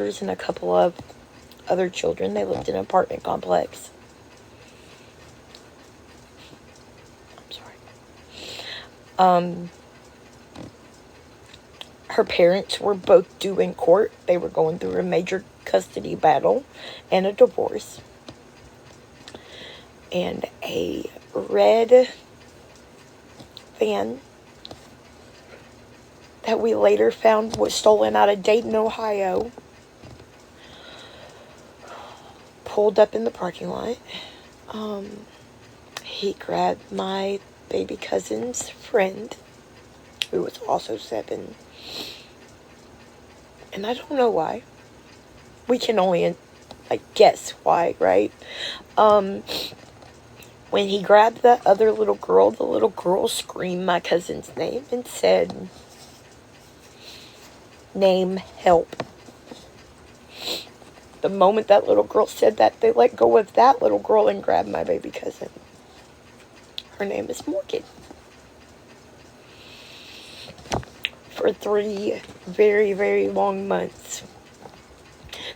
and a couple of other children. They lived in an apartment complex. I'm sorry. Her parents were both due in court. They were going through a major custody battle and a divorce. And a red van that we later found was stolen out of Dayton, Ohio, pulled up in the parking lot. He grabbed my baby cousin's friend, who was also 7. And I don't know why. We can only, guess why, right? When he grabbed the other little girl screamed my cousin's name and said, "Name, help." The moment that little girl said that, they let go of that little girl and grabbed my baby cousin. Her name is Morgan. For 3 very, very long months.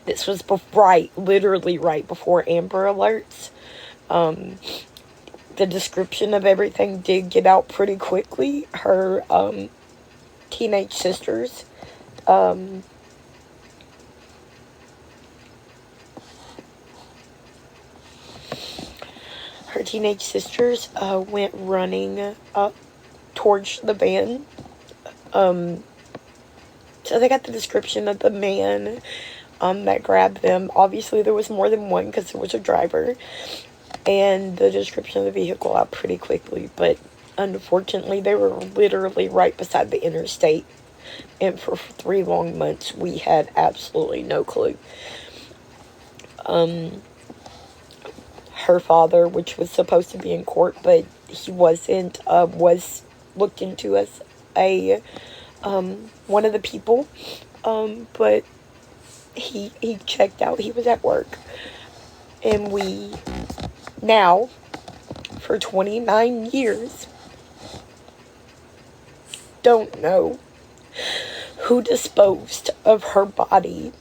This was literally right before Amber Alerts. The description of everything did get out pretty quickly. Her teenage sisters went running up towards the van. So they got the description of the man that grabbed them. Obviously, there was more than one because there was a driver. And the description of the vehicle out pretty quickly. But unfortunately, they were literally right beside the interstate. And for 3 long months, we had absolutely no clue. Her father, which was supposed to be in court, but he wasn't, was looked into as one of the people. But he checked out. He was at work. And we now, for 29 years, don't know who disposed of her body.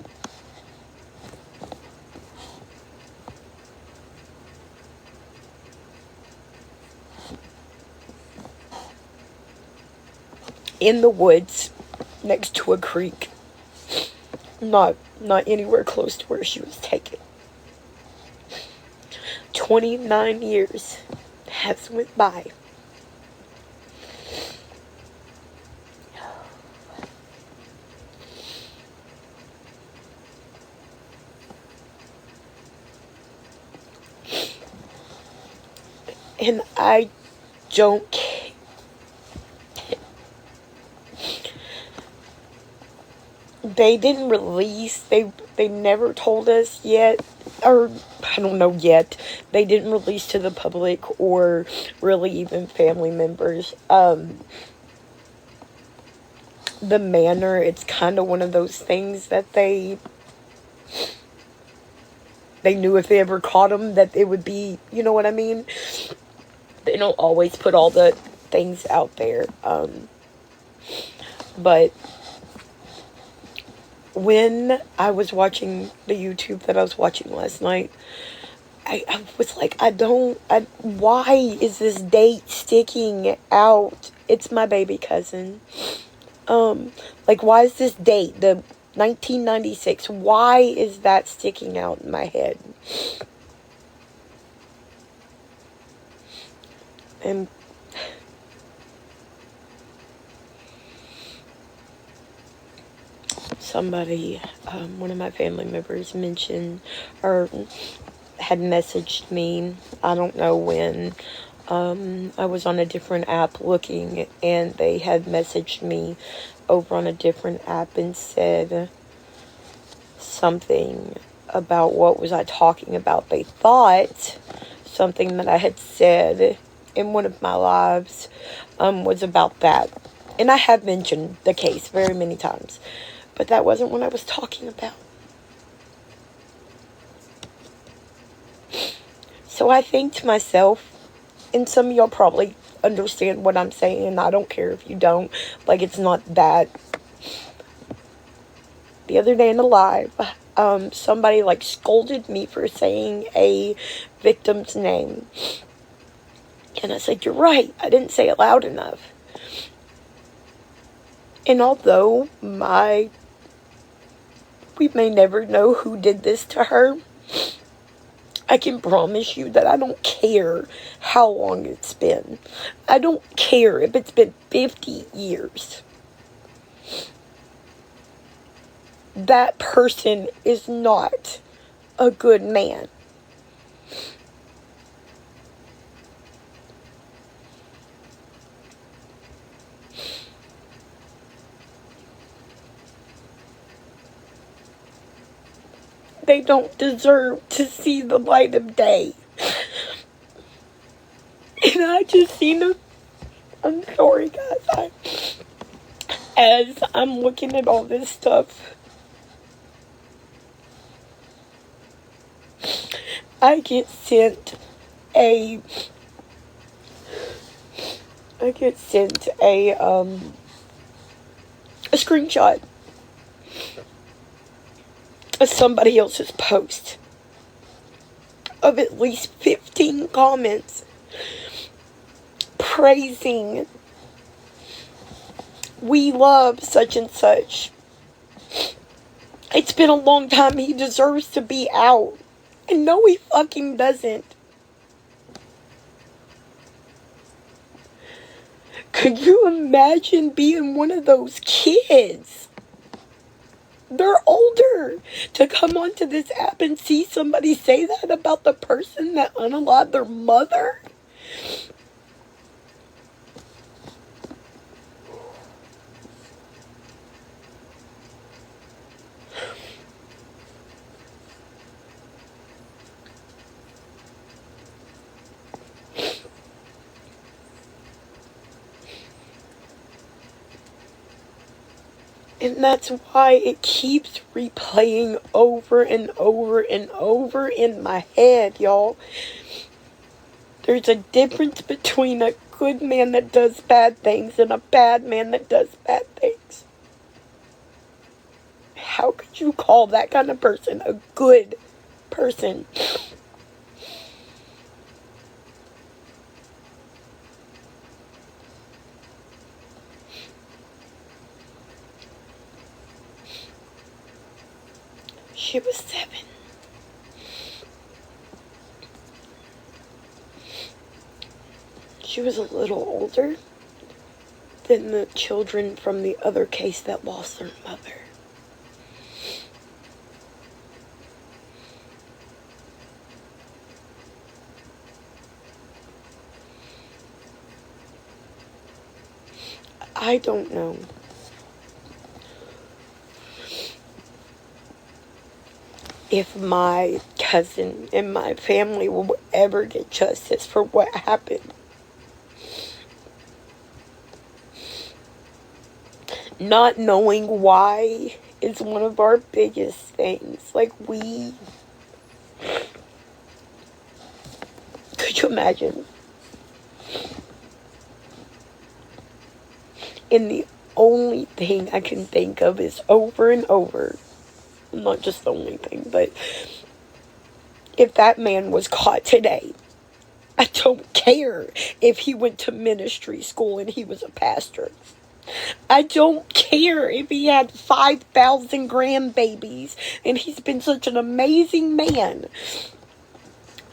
In the woods next to a creek. Not anywhere close to where she was taken. 29 years has went by. And I don't care. They didn't release, they never told us yet, or I don't know yet, they didn't release to the public or really even family members, the manner. It's kind of one of those things that they knew if they ever caught him that it would be, you know what I mean? They don't always put all the things out there, but when I was watching the YouTube that I was watching last night, I was like, why is this date sticking out? It's my baby cousin. Why is this date, the 1996, why is that sticking out in my head? And somebody, one of my family members mentioned, or had messaged me, I don't know when, I was on a different app looking, and they had messaged me over on a different app and said something about what was I talking about. They thought something that I had said in one of my lives was about that. And I have mentioned the case very many times. But that wasn't what I was talking about. So I think to myself, and some of y'all probably understand what I'm saying, and I don't care if you don't. It's not that the other day in a live, somebody like scolded me for saying a victim's name. And I said, you're right, I didn't say it loud enough. And although we may never know who did this to her, I can promise you that I don't care how long it's been. I don't care if it's been 50 years. That person is not a good man. They don't deserve to see the light of day. And I just seen a... I'm sorry, guys. As I'm looking at all this stuff, I get sent a screenshot of somebody else's post of at least 15 comments praising, we love such and such. It's been a long time. He deserves to be out. And no, he fucking doesn't. Could you imagine being one of those kids? They're older. To come onto this app and see somebody say that about the person that unalived their mother? And that's why it keeps replaying over and over and over in my head, y'all. There's a difference between a good man that does bad things and a bad man that does bad things. How could you call that kind of person a good person? She was 7. She was a little older than the children from the other case that lost their mother. I don't know if my cousin and my family will ever get justice for what happened. Not knowing why is one of our biggest things. Like, could you imagine? And the only thing I can think of is over and over, not just the only thing, but if that man was caught today, I don't care if he went to ministry school and he was a pastor. I don't care if he had 5,000 grandbabies and he's been such an amazing man.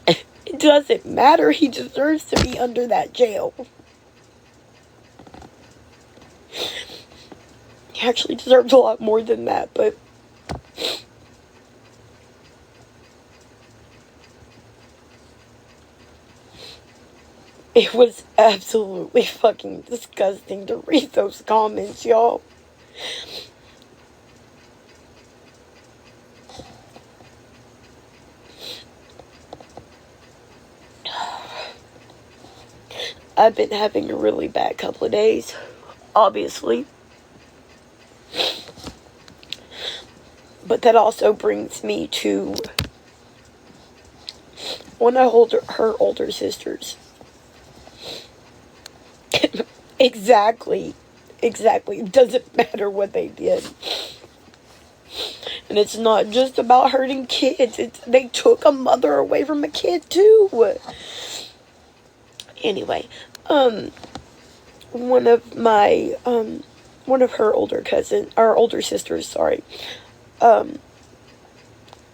It doesn't matter. He deserves to be under that jail. He actually deserves a lot more than that, but it was absolutely fucking disgusting to read those comments, y'all. I've been having a really bad couple of days, obviously. But that also brings me to one of her older sisters. Exactly. It doesn't matter what they did. And it's not just about hurting kids. They took a mother away from a kid too. Anyway, one of my one of her older cousins, our older sisters, sorry,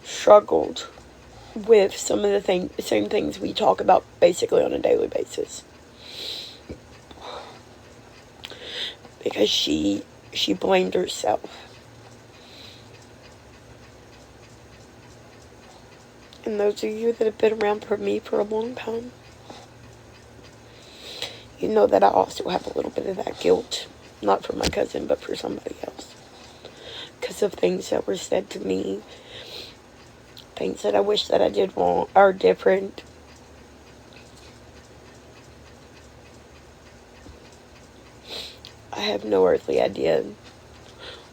struggled with some of the same things we talk about basically on a daily basis. Because she blamed herself. And those of you that have been around for me for a long time, you know that I also have a little bit of that guilt. Not for my cousin, but for somebody else. Because of things that were said to me. Things that I wish that I did wrong or different. I have no earthly idea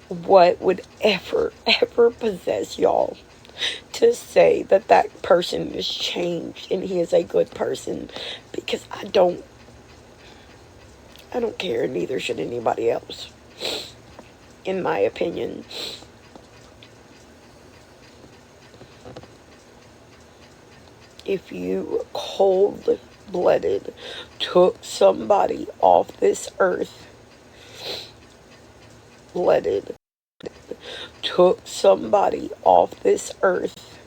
what would ever possess y'all to say that that person is changed and he is a good person, because I don't care, neither should anybody else, in my opinion. If you cold-blooded took somebody off this earth, took somebody off this earth,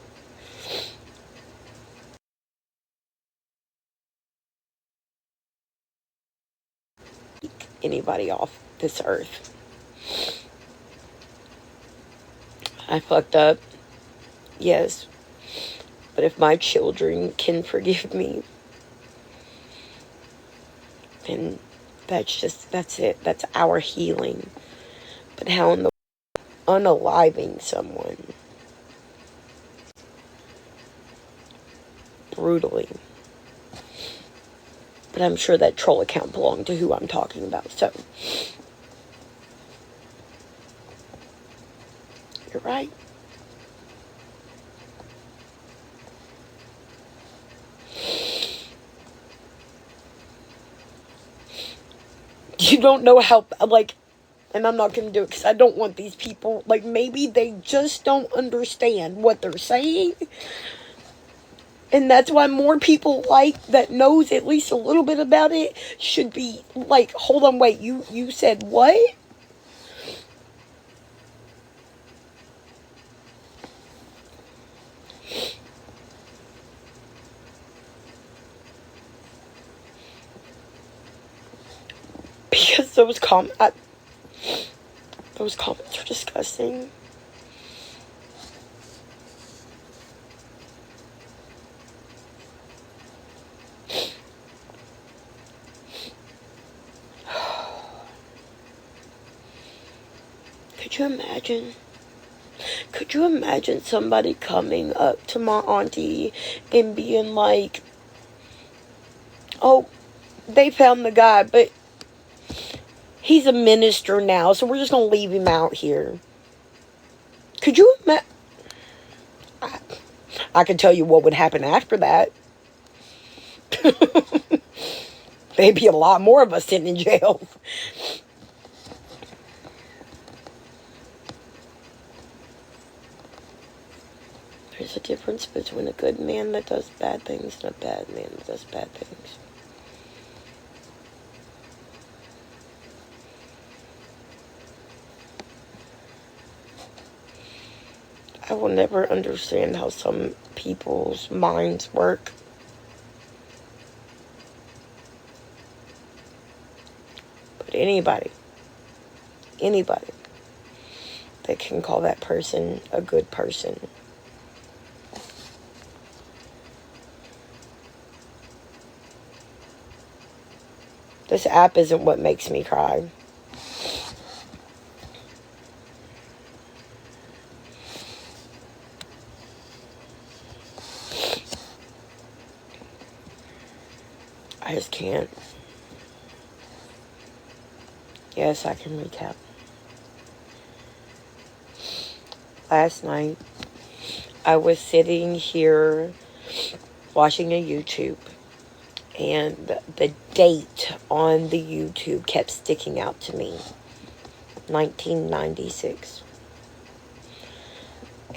anybody off this earth. I fucked up, yes, but if my children can forgive me, then that's it. That's our healing. But how in the unaliving someone brutally? But I'm sure that troll account belonged to who I'm talking about, so you're right. You don't know how, like, and I'm not going to do it because I don't want these people, like, maybe they just don't understand what they're saying. And that's why more people, like, that knows at least a little bit about it should be, like, hold on, wait, you said what? Because those comments are disgusting. Could you imagine? Could you imagine somebody coming up to my auntie and being like, oh, they found the guy, but he's a minister now, so we're just going to leave him out here. Could you imagine? I can tell you what would happen after that. Maybe a lot more of us sitting in jail. There's a difference between a good man that does bad things and a bad man that does bad things. I will never understand how some people's minds work. But anybody that can call that person a good person. This app isn't what makes me cry. I just can't. Yes, I can recap. Last night, I was sitting here watching a YouTube, and the date on the YouTube kept sticking out to me. 1996.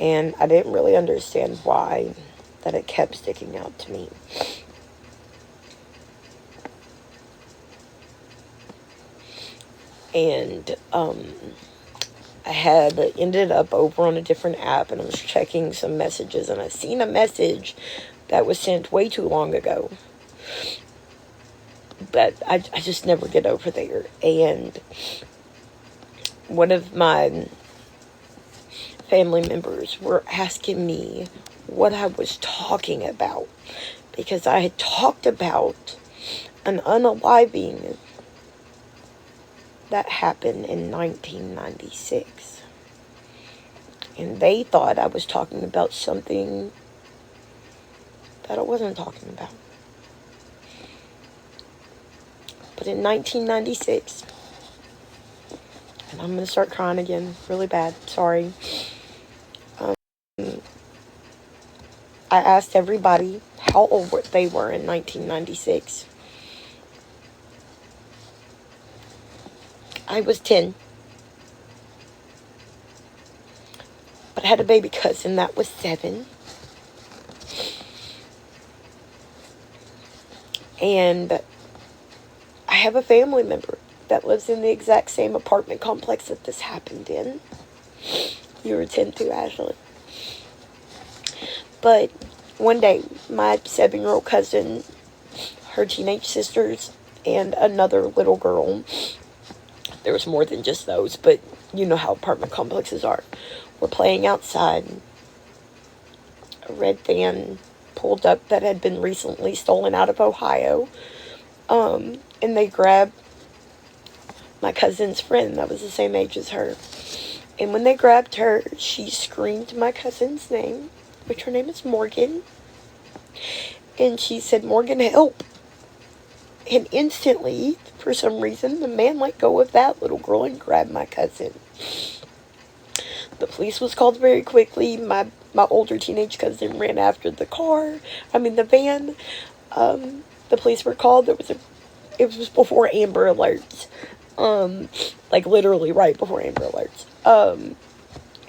And I didn't really understand why that it kept sticking out to me. And I had ended up over on a different app, and I was checking some messages, and I seen a message that was sent way too long ago. But I just never get over there. And one of my family members were asking me what I was talking about, because I had talked about an unaliving that happened in 1996. And they thought I was talking about something that I wasn't talking about. But in 1996, and I'm going to start crying again really bad, sorry. I asked everybody how old they were in 1996. I was 10. But I had a baby cousin that was 7. And I have a family member that lives in the exact same apartment complex that this happened in. You were 10 too, Ashley. But one day, my 7-year-old cousin, her teenage sisters, and another little girl, there was more than just those, but you know how apartment complexes are, were playing outside. A red van pulled up that had been recently stolen out of Ohio. And they grabbed my cousin's friend that was the same age as her. And when they grabbed her, she screamed my cousin's name, which her name is Morgan. And she said, "Morgan, help." And instantly, for some reason, the man let go of that little girl and grabbed my cousin. The police was called very quickly. My older teenage cousin ran after the van. The police were called. It was before Amber Alerts. Like literally right before Amber Alerts.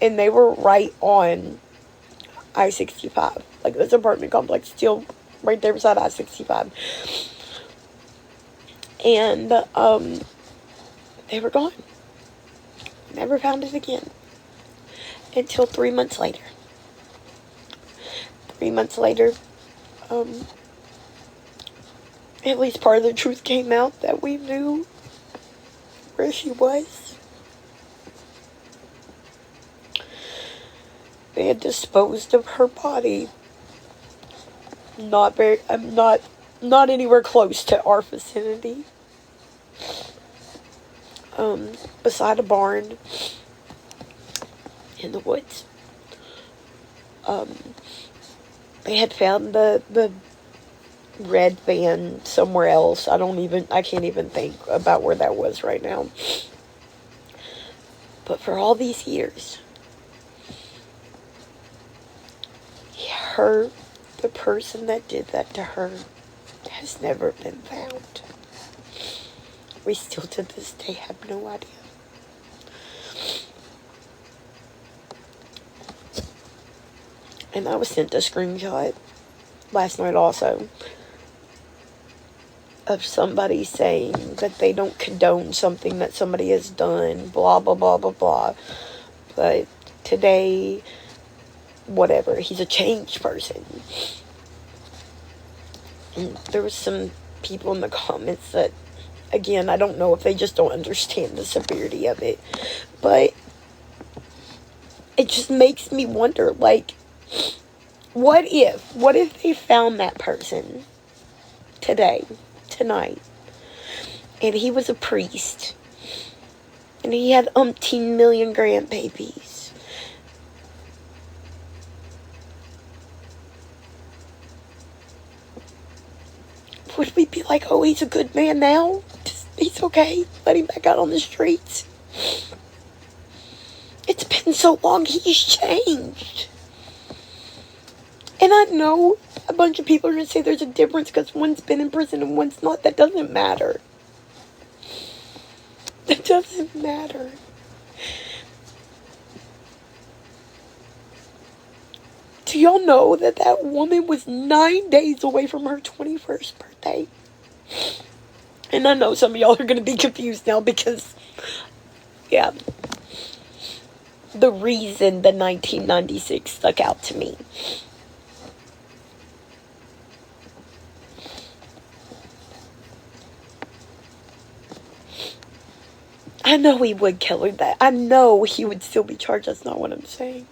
And they were right on I-65. Like this apartment complex still right there beside I-65. And they were gone. Never found it again. Until 3 months later. 3 months later, at least part of the truth came out that we knew where she was. They had disposed of her body not anywhere close to our vicinity. Beside a barn in the woods. They had found the red van somewhere else. I can't even think about where that was right now. But for all these years, the person that did that to her has never been found. We still to this day have no idea. And I was sent a screenshot last night also of somebody saying that they don't condone something that somebody has done, blah, blah, blah, blah, blah. But today, whatever, he's a changed person. And there was some people in the comments that, again, I don't know if they just don't understand the severity of it, but it just makes me wonder, like, what if they found that person tonight, and he was a priest, and he had umpteen million grandbabies? Would we be like, oh, he's a good man now? He's okay. Let him back out on the streets. It's been so long, he's changed. And I know a bunch of people are going to say there's a difference because one's been in prison and one's not. That doesn't matter. That doesn't matter. Do y'all know that that woman was 9 days away from her 21st birthday? And I know some of y'all are going to be confused now because, yeah, the reason the 1996 stuck out to me. I know he would kill her. That I know he would still be charged. That's not what I'm saying.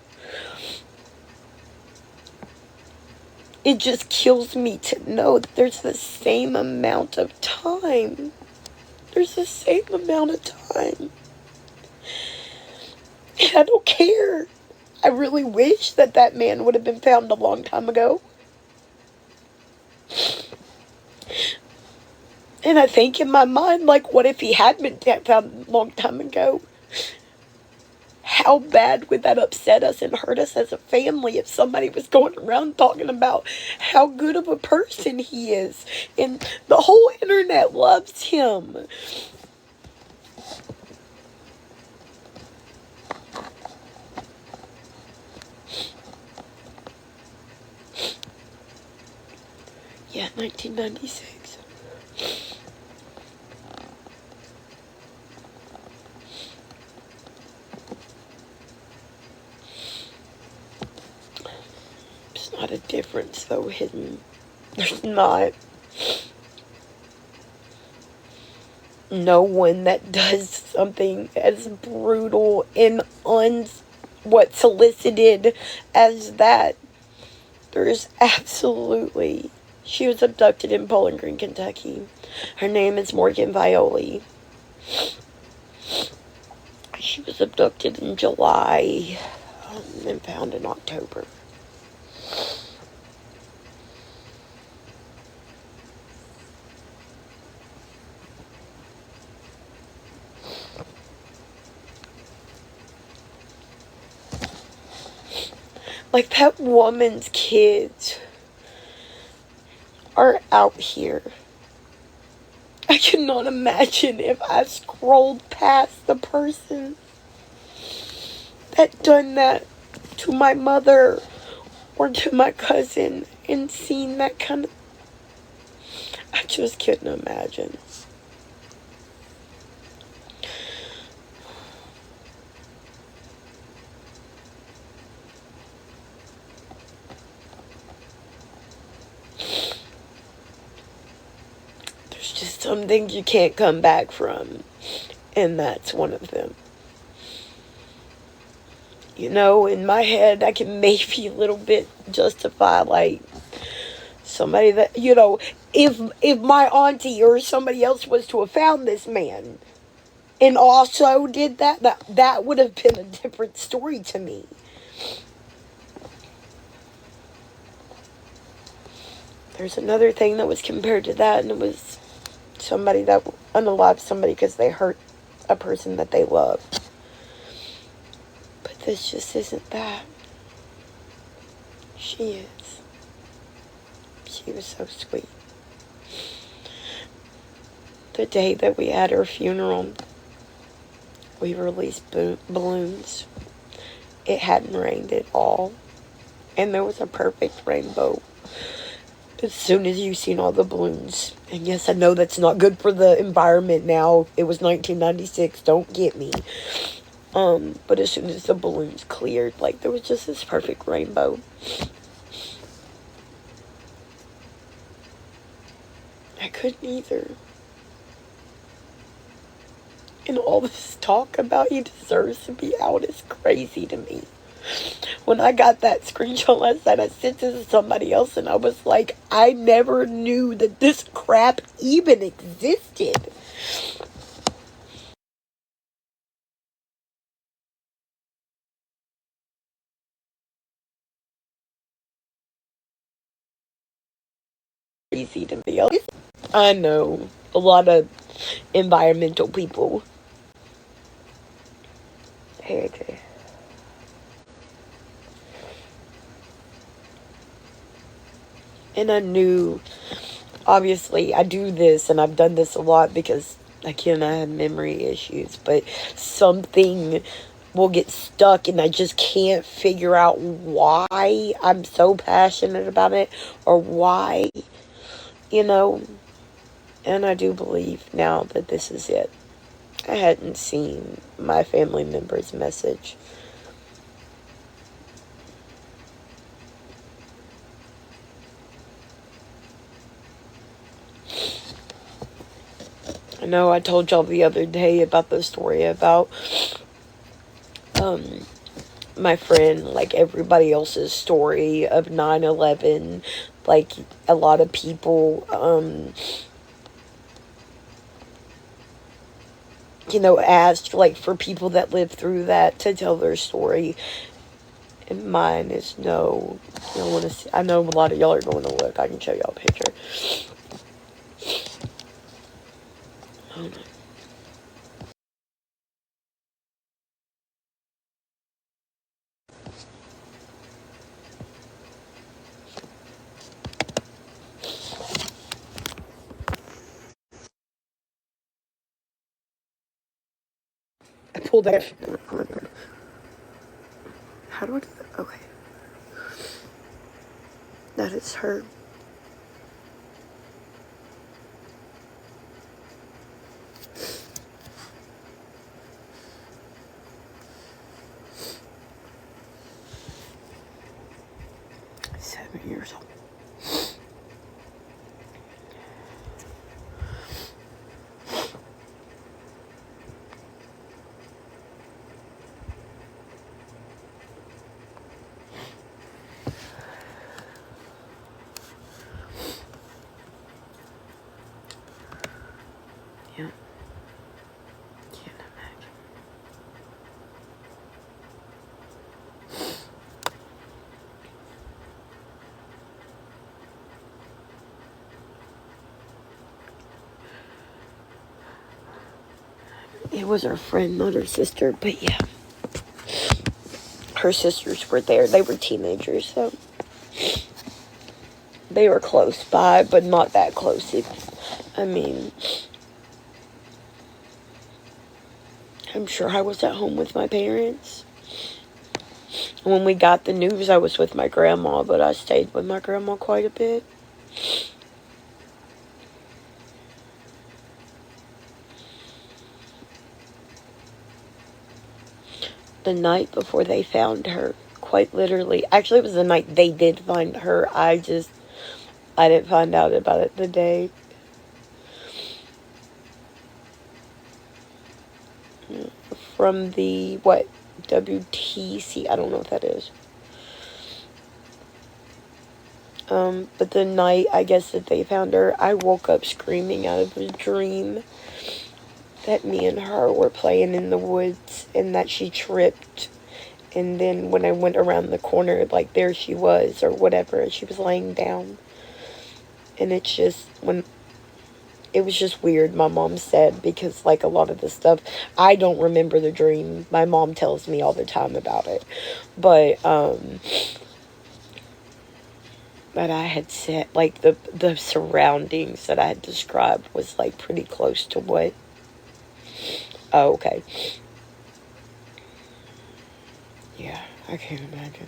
It just kills me to know that there's the same amount of time. There's the same amount of time. And I don't care. I really wish that that man would have been found a long time ago. And I think in my mind, like, what if he had been found a long time ago? How bad would that upset us and hurt us as a family if somebody was going around talking about how good of a person he is? And the whole internet loves him. Yeah, 1996. There's not a difference, though, hidden. There's not. No one that does something as brutal and solicited as that. There's absolutely. She was abducted in Bowling Green, Kentucky. Her name is Morgan Violi. She was abducted in July and found in October. Like, that woman's kids are out here. I cannot imagine if I scrolled past the person that done that to my mother or to my cousin and seen that kind of... I just couldn't imagine. There's just some things you can't come back from, and that's one of them. You know, in my head, I can maybe a little bit justify, like, somebody that, you know, if my auntie or somebody else was to have found this man and also did that would have been a different story to me. There's another thing that was compared to that, and it was somebody that unalived somebody because they hurt a person that they love. But this just isn't that. She is. She was so sweet. The day that we had her funeral, we released balloons. It hadn't rained at all. And there was a perfect rainbow as soon as you seen all the balloons. And yes, I know that's not good for the environment now. It was 1996, don't get me. But as soon as the balloons cleared, like, there was just this perfect rainbow. I couldn't either. And all this talk about he deserves to be out is crazy to me. When I got that screenshot last night, I sent it to somebody else and I was like, I never knew that this crap even existed. Crazy to me. I know a lot of environmental people. Hey, okay. And I knew, obviously, I do this, and I've done this a lot because, again, I have memory issues, but something will get stuck, and I just can't figure out why I'm so passionate about it, or why, you know. And I do believe now that this is it. I hadn't seen my family member's message. I know I told y'all the other day about the story about my friend, like everybody else's story of 9/11. Like, a lot of people, asked, like, for people that lived through that to tell their story. And mine is no. You don't want to see. I know a lot of y'all are going to look. I can show y'all a picture. Hold on. I pulled that. How do I do that? Okay. That is her. Years old. Yeah. Can't imagine. It was her friend, not her sister, but yeah. Her sisters were there. They were teenagers, so they were close by, but not that close. I mean, I'm sure I was at home with my parents. When we got the news, I was with my grandma, but I stayed with my grandma quite a bit. The night before they found her, quite literally, actually it was the night they did find her. I didn't find out about it the day. From the, what, WTC, I don't know what that is. But the night, I guess, that they found her, I woke up screaming out of a dream that me and her were playing in the woods, and that she tripped. And then when I went around the corner, like, there she was, or whatever, and she was laying down. And it was just weird, my mom said, because, like, a lot of the stuff, I don't remember the dream. My mom tells me all the time about it. But I had said, like, the surroundings that I had described was, like, pretty close to what. Oh, okay. Yeah, I can't imagine.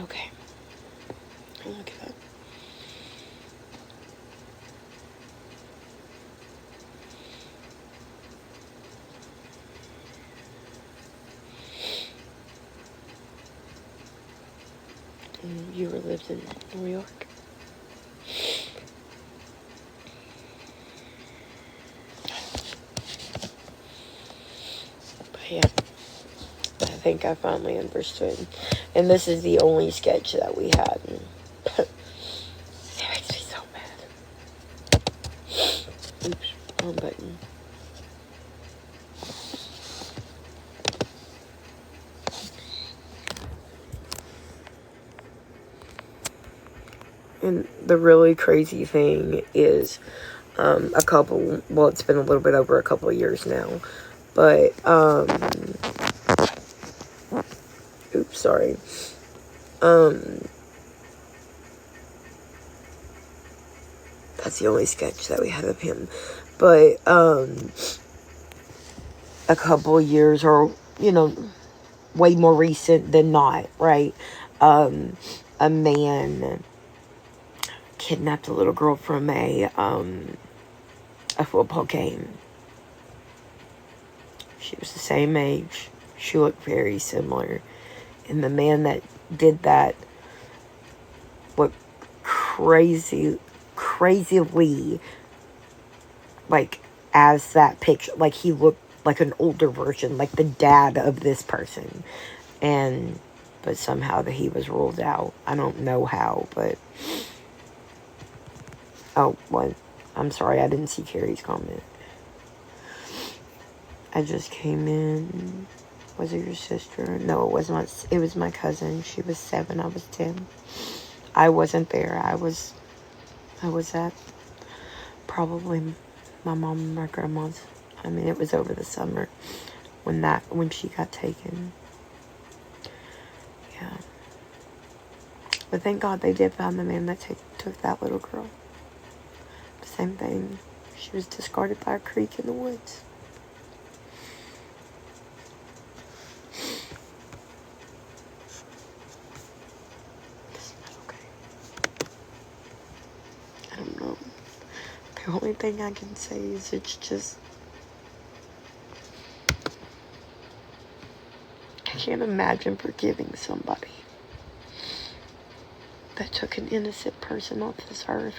Okay. Look at that. You were lived in New York? But yeah, I think I finally understood. And this is the only sketch that we had. And it makes me so mad. Oops, wrong button. And the really crazy thing is, it's been a little bit over a couple of years now, but, oops, Sorry. That's the only sketch that we had of him. But, a couple years, or, you know, way more recent than not, right? A man kidnapped a little girl from a football game. She was the same age. She looked very similar. And the man that did that looked crazily, like, as that picture. Like, he looked like an older version, like the dad of this person. But somehow he was ruled out. I don't know how, but... Oh, what? I'm sorry, I didn't see Carrie's comment. I just came in. Was it your sister? No, it was my cousin. She was 7, I was 10. I wasn't there. I was at probably my mom and my grandma's. I mean, it was over the summer when she got taken. Yeah. But thank God they did find the man that took that little girl. Same thing. She was discarded by a creek in the woods. I don't know. The only thing I can say is it's just... I can't imagine forgiving somebody that took an innocent person off this earth.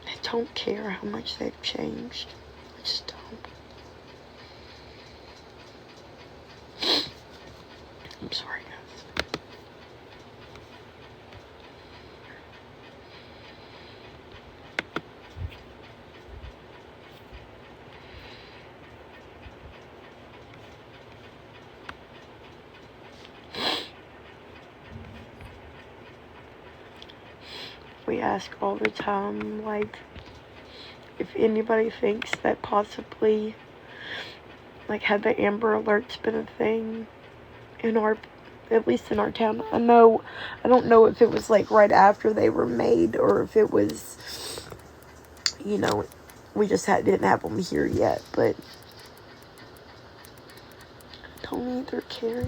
I don't care how much they've changed. I just don't. I'm sorry, guys. We ask all the time, like, if anybody thinks that possibly, like, had the Amber Alerts been a thing at least in our town. I don't know if it was, like, right after they were made, or if it was, you know, we just didn't have them here yet, but don't either, Carrie.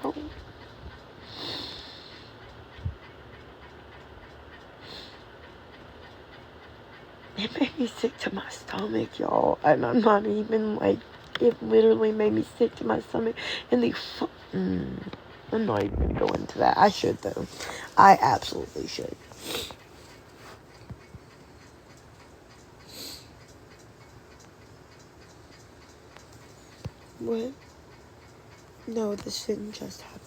Don't. It made me sick to my stomach, y'all. And I'm not even, like, it literally made me sick to my stomach. And I'm not even going to go into that. I should, though. I absolutely should. What? No, this didn't just happen.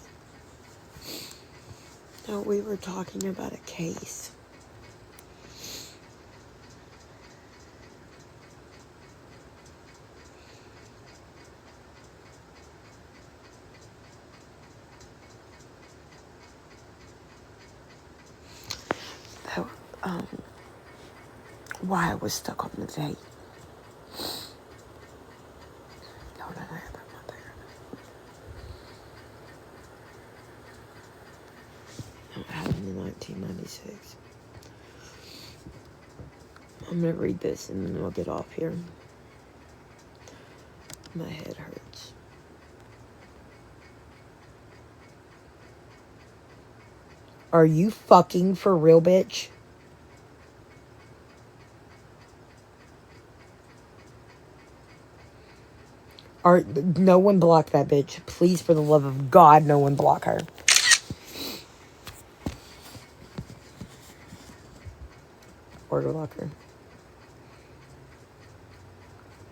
No, we were talking about a case. Why I was stuck on the date. Hold on, I have that one there. It happened in 1996. I'm gonna read this and then we'll get off here. My head hurts. Are you fucking for real, bitch? No one block that bitch. Please, for the love of God, no one block her. Or block her.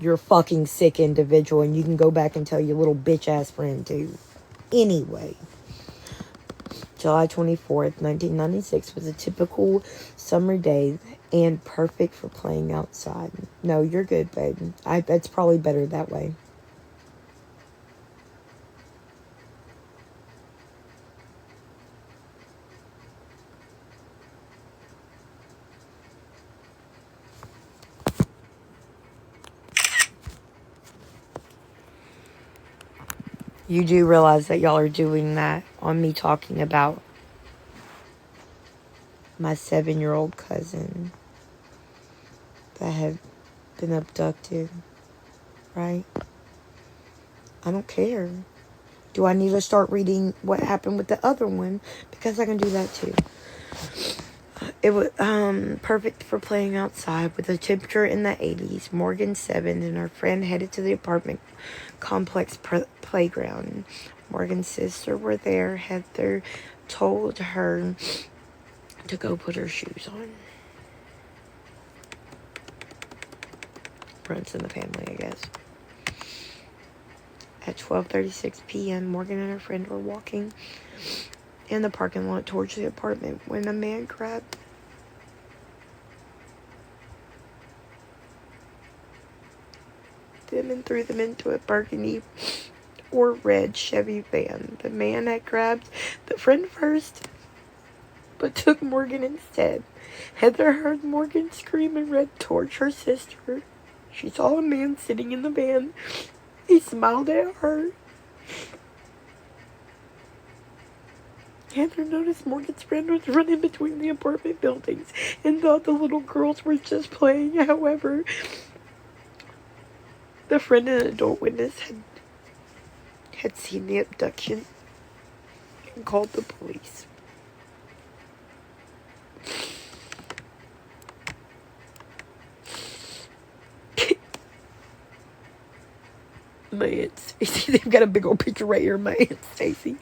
You're a fucking sick individual, and you can go back and tell your little bitch-ass friend, too. Anyway. July 24th, 1996 was a typical summer day and perfect for playing outside. No, you're good, babe. It's probably better that way. You do realize that y'all are doing that on me talking about my 7-year-old cousin that had been abducted, right? I don't care. Do I need to start reading what happened with the other one? Because I can do that too. It was perfect for playing outside with a temperature in the 80s. Morgan, 7, and her friend headed to the apartment complex playground. Morgan's sister were there. Heather told her to go put her shoes on. Runs in the family, I guess. At 12:36 p.m., Morgan and her friend were walking in the parking lot towards the apartment when a man grabbed them and threw them into a burgundy or red Chevy van. The man had grabbed the friend first, but took Morgan instead. Heather heard Morgan scream and ran towards her sister. She saw a man sitting in the van. He smiled at her. Heather noticed Morgan's friend was running between the apartment buildings and thought the little girls were just playing. However, the friend and adult witness had seen the abduction and called the police. My Aunt Stacy. They've got a big old picture right here of my Aunt Stacy.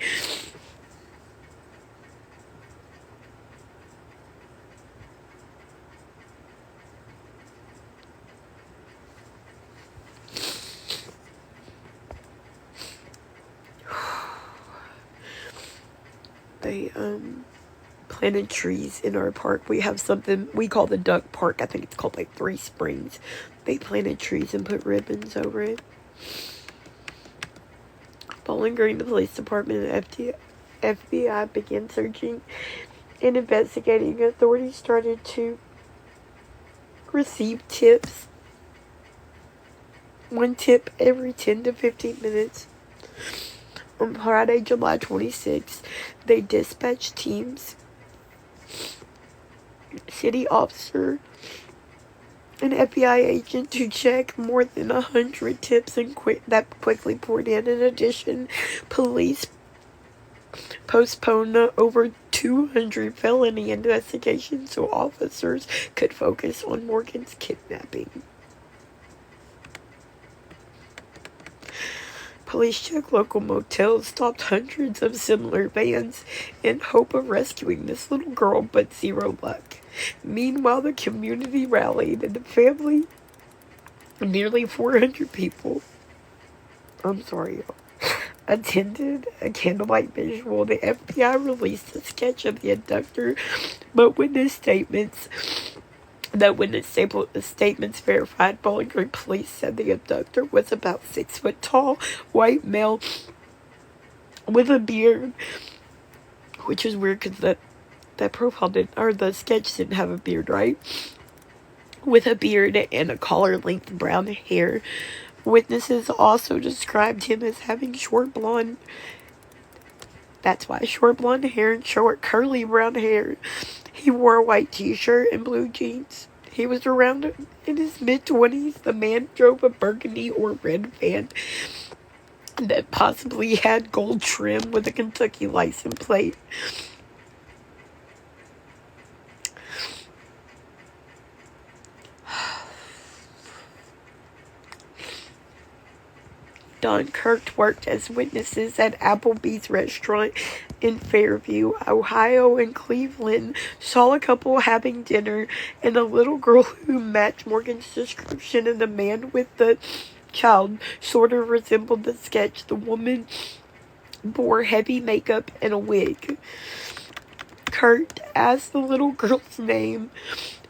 They planted trees in our park. We have something we call the Duck Park. I think it's called like Three Springs. They planted trees and put ribbons over it. Bowling Green, the police department, and FBI began searching and investigating. Authorities started to receive tips. One tip every 10 to 15 minutes. On Friday, July 26th, they dispatched teams, city officer, an FBI agent to check more than 100 tips and that quickly poured in. In addition, police postponed over 200 felony investigations so officers could focus on Morgan's kidnapping. Police checked local motels, stopped hundreds of similar vans in hope of rescuing this little girl, but zero luck. Meanwhile, the community rallied and the family, nearly 400 people, attended a candlelight visual. The FBI released a sketch of the abductor, but witness statements verified. Bowling Green police said the abductor was about 6 foot tall, white male with a beard, which is weird because that profile the sketch didn't have a beard, right? With a beard and a collar-length brown hair. Witnesses also described him as having short blonde hair and short curly brown hair. He wore a white t-shirt and blue jeans. He was around in his mid-20s. The man drove a burgundy or red van that possibly had gold trim with a Kentucky license plate. Don Kirk worked as witnesses at Applebee's restaurant in Fairview, Ohio, and Cleveland, saw a couple having dinner, and a little girl who matched Morgan's description, and the man with the child sort of resembled the sketch. The woman wore heavy makeup and a wig. Kurt asked the little girl's name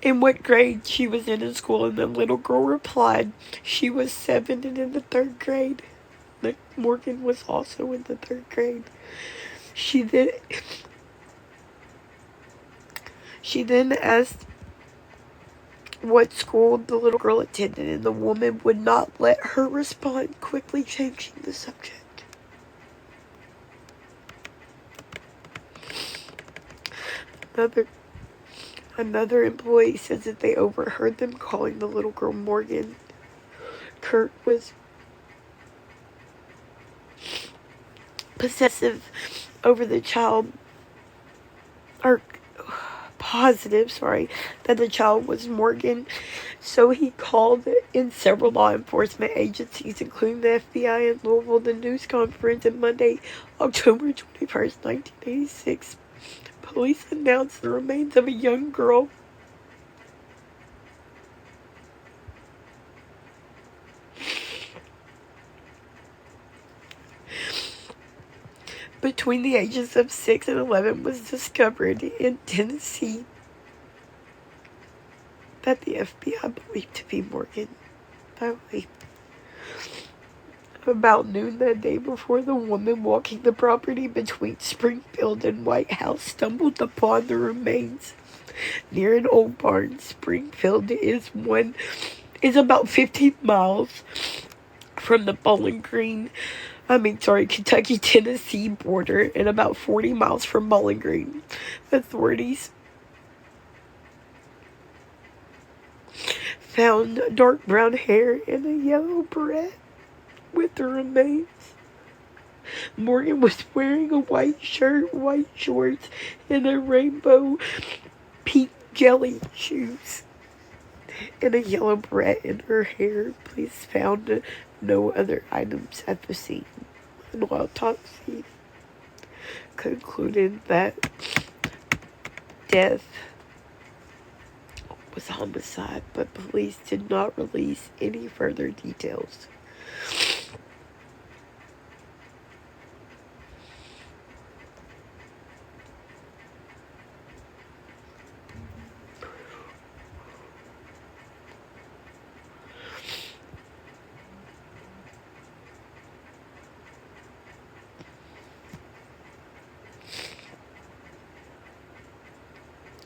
and what grade she was in school, and the little girl replied she was 7 and in the 3rd grade. Morgan was also in the 3rd grade. She then asked what school the little girl attended, and the woman would not let her respond, quickly changing the subject. Another Another employee says that they overheard them calling the little girl Morgan. Kurt was possessive over the child, or positive, sorry, that the child was Morgan. So he called in several law enforcement agencies, including the FBI in Louisville. The news conference on Monday, October 21st, 1986. Police announced the remains of a young girl between the ages of 6 and 11 was discovered in Tennessee that the FBI believed to be Morgan. Finally, about noon that day, before the woman walking the property between Springfield and White House stumbled upon the remains near an old barn. Springfield is about 15 miles from the Kentucky-Tennessee border, and about 40 miles from Bowling Green. Authorities found dark brown hair and a yellow beret with the remains. Morgan was wearing a white shirt, white shorts, and a rainbow pink jelly shoes, and a yellow beret in her hair. Police found no other items at the scene. An autopsy concluded that death was homicide, but police did not release any further details.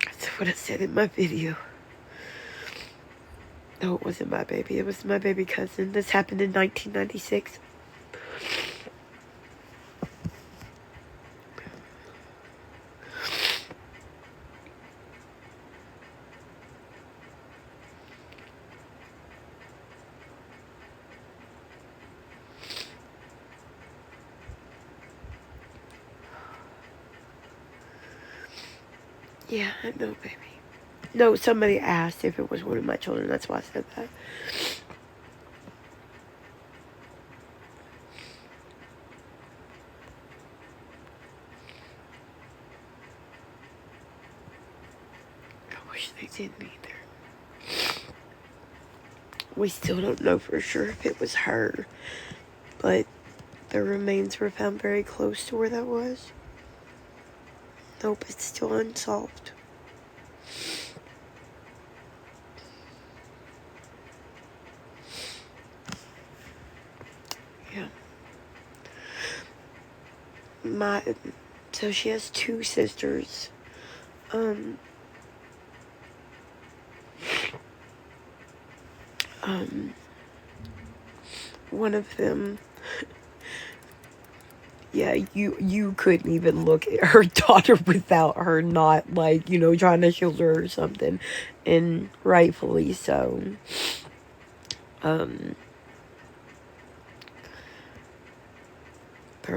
That's what I said in my video. No, it wasn't my baby. It was my baby cousin. This happened in 1996. Yeah, I know, baby. No, somebody asked if it was one of my children. That's why I said that. I wish they didn't either. We still don't know for sure if it was her, but the remains were found very close to where that was. Nope, it's still unsolved. Yeah. So she has two sisters. One of them, yeah, you couldn't even look at her daughter without her not, like, trying to shield her or something, and rightfully so. Their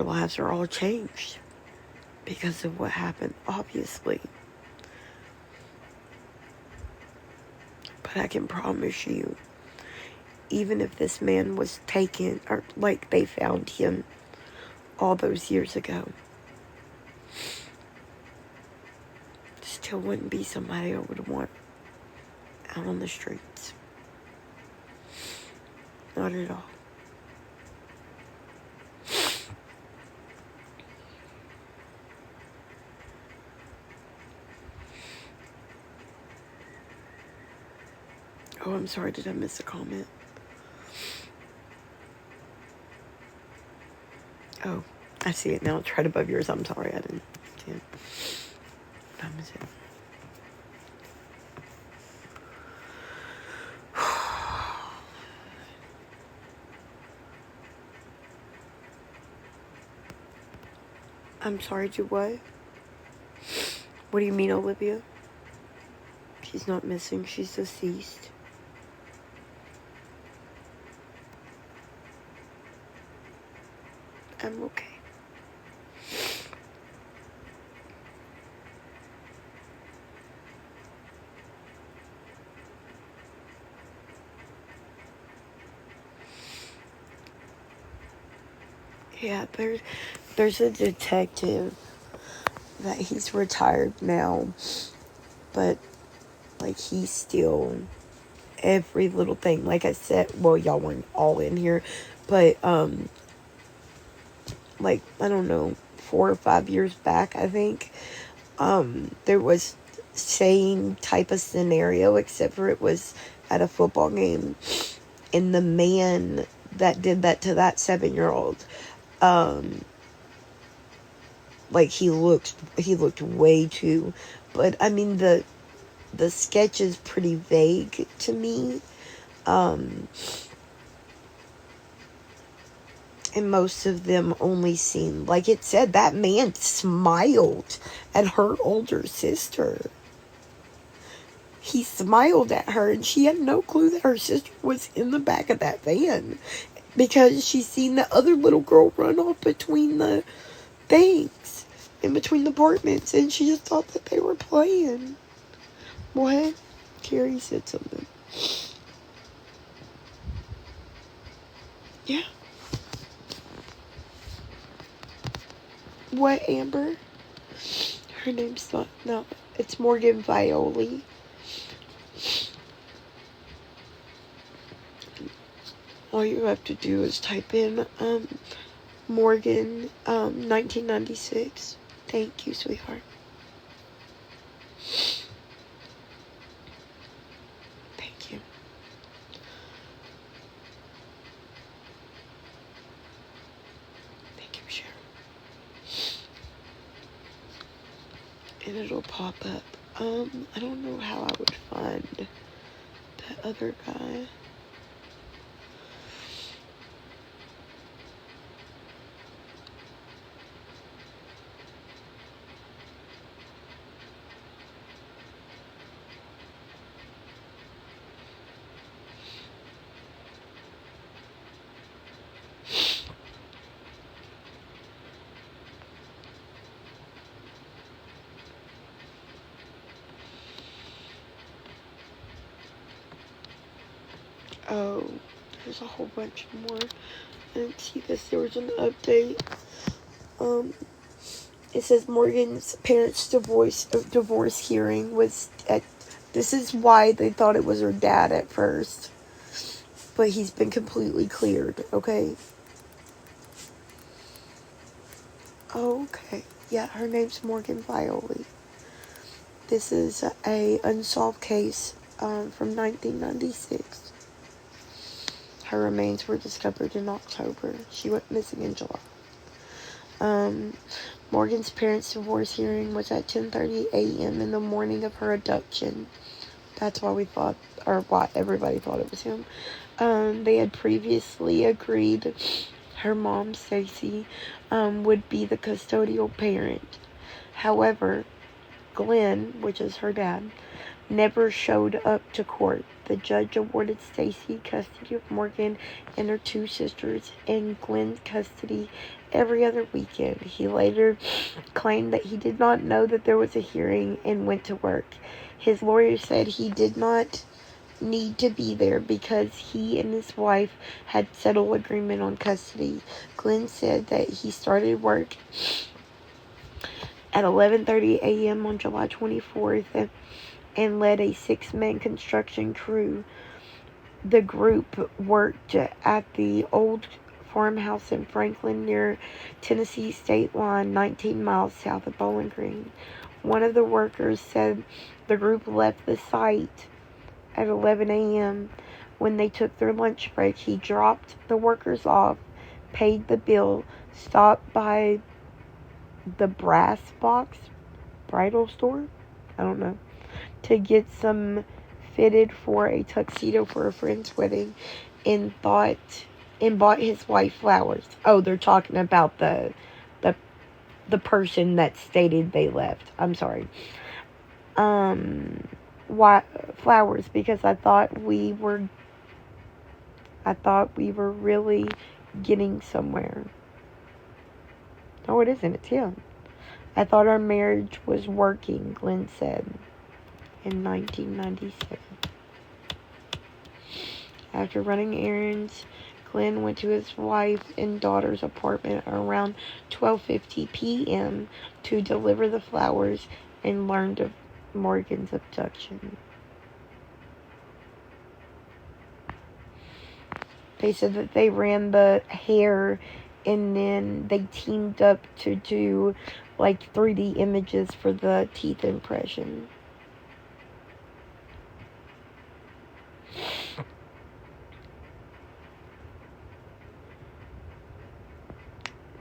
lives are all changed because of what happened, obviously. But I can promise you, even if this man was taken, or like they found him all those years ago, still wouldn't be somebody I would want out on the streets. Not at all. Oh, I'm sorry, did I miss a comment? Oh, I see it now. It's right above yours. I'm sorry, I didn't see it. What time is it? I'm sorry, do what? What do you mean, Olivia? She's not missing. She's deceased. I'm okay. Yeah, there's a detective that he's retired now, but like he's still every little thing. Like I said, well, y'all weren't all in here, but like I don't know, 4 or 5 years back, I think there was same type of scenario, except for it was at a football game, and the man that did that to that 7-year-old, like he looked way too, but I mean the sketch is pretty vague to me, and most of them only seem like it said that man smiled at her older sister. He smiled at her, and she had no clue that her sister was in the back of that van because she seen the other little girl run off between the things, in between the apartments, and she just thought that they were playing. What? Carrie said something. Yeah. What, Amber? Her name's not, no, it's Morgan Violi. All you have to do is type in, Morgan, 1996. Thank you, sweetheart. Thank you. Thank you, Sharon. And it'll pop up. I don't know how I would find that other guy. Oh, there's a whole bunch more. I didn't see this. There was an update. It says Morgan's parents' divorce hearing was at. This is why they thought it was her dad at first, but he's been completely cleared. Okay. Okay. Yeah, her name's Morgan Violi. This is a unsolved case from 1996. Her remains were discovered in October. She went missing in July. Morgan's parents' divorce hearing was at 10:30 a.m. in the morning of her abduction. That's why we thought, or why everybody thought it was him. They had previously agreed her mom, Stacy, would be the custodial parent. However, Glenn, which is her dad, never showed up to court. The judge awarded Stacy custody of Morgan and her 2 sisters and Glenn custody every other weekend. He later claimed that he did not know that there was a hearing and went to work. His lawyer said he did not need to be there because he and his wife had settled agreement on custody. Glenn said that he started work at 11:30 a.m. on July 24th and led a 6-man construction crew. The group worked at the old farmhouse in Franklin near Tennessee state line, 19 miles south of Bowling Green. One of the workers said the group left the site at 11 a.m. When they took their lunch break, he dropped the workers off, paid the bill, stopped by the Brass Box bridal store, I don't know, to get some fitted for a tuxedo for a friend's wedding, and bought his wife flowers. Oh, they're talking about the person that stated they left. I'm sorry. um, flowers because I thought we were really getting somewhere. No, it isn't. It's him. I thought our marriage was working, Glenn said in 1997. After running errands, Glenn went to his wife and daughter's apartment around 12:50 p.m. to deliver the flowers and learned of Morgan's abduction. They said that they ran the hair and then they teamed up to do like 3D images for the teeth impression.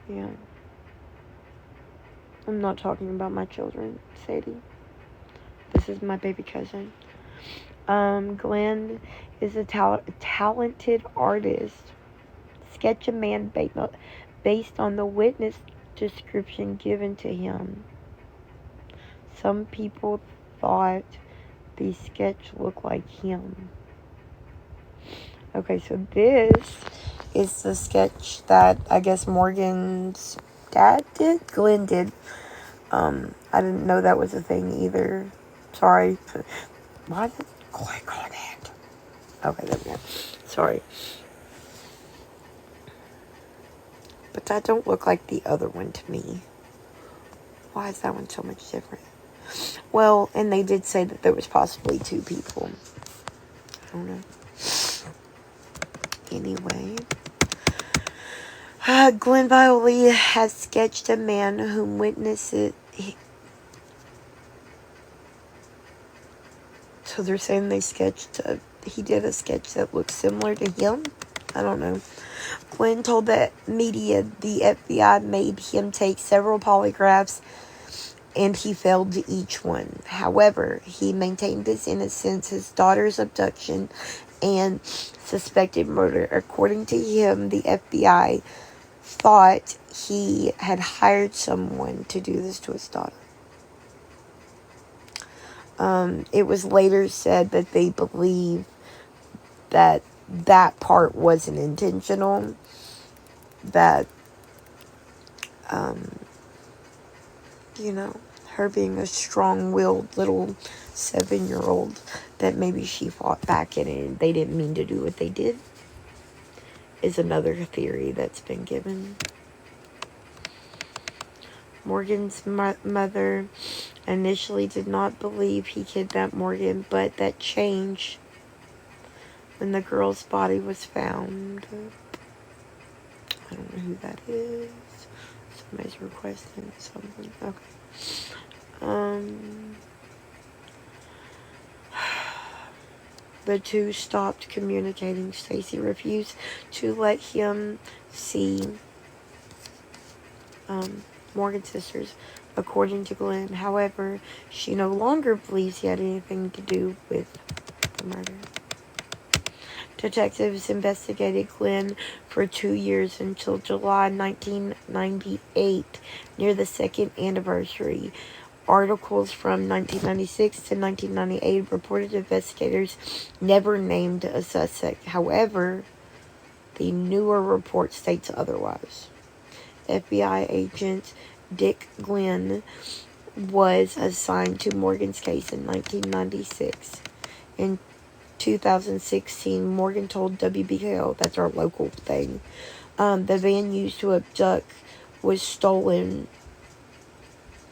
Yeah. I'm not talking about my children, Sadie. This is my baby cousin. Glenn is a talented artist. Sketch a man based on the witness description given to him. Some people thought the sketch looked like him. Okay, so this is the sketch that I guess Morgan's dad did. Glenn did. I didn't know that was a thing either. Sorry. Why did it click on it? Okay, there we go. Sorry. But that don't look like the other one to me. Why is that one so much different? Well, and they did say that there was possibly two people. I don't know. Anyway. Glenn Violi has sketched a man whom witnesses... So they're saying he did a sketch that looks similar to him? I don't know. Glenn told the media the FBI made him take several polygraphs and he failed each one. However, he maintained his innocence, his daughter's abduction, and suspected murder. According to him, the FBI thought he had hired someone to do this to his daughter. It was later said that they believe that part wasn't intentional. That, her being a strong-willed little 7-year-old, that maybe she fought back in it and they didn't mean to do what they did, is another theory that's been given. Morgan's mother initially did not believe he kidnapped Morgan, but that changed when the girl's body was found. I don't know who that is. Somebody's requesting something. Okay. The two stopped communicating. Stacy refused to let him see Morgan's sisters, according to Glenn. However, she no longer believes he had anything to do with the murder. Detectives investigated Glenn for 2 years until July 1998, near the second anniversary. Articles from 1996 to 1998 reported investigators never named a suspect. However, the newer report states otherwise. FBI agent Dick Glenn was assigned to Morgan's case in 1996. In 2016, Morgan told WBKL, that's our local thing, the van used to abduct was stolen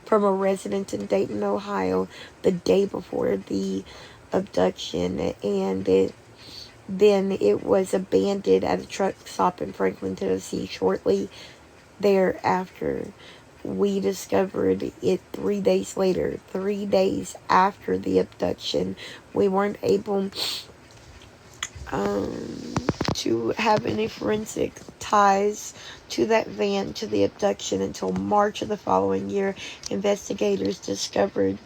from a residence in Dayton, Ohio, the day before the abduction, and then it was abandoned at a truck stop in Franklin, Tennessee. Shortly thereafter, we discovered it 3 days later. 3 days after the abduction, we weren't able to have any forensic ties to that van to the abduction until March of the following year. Investigators discovered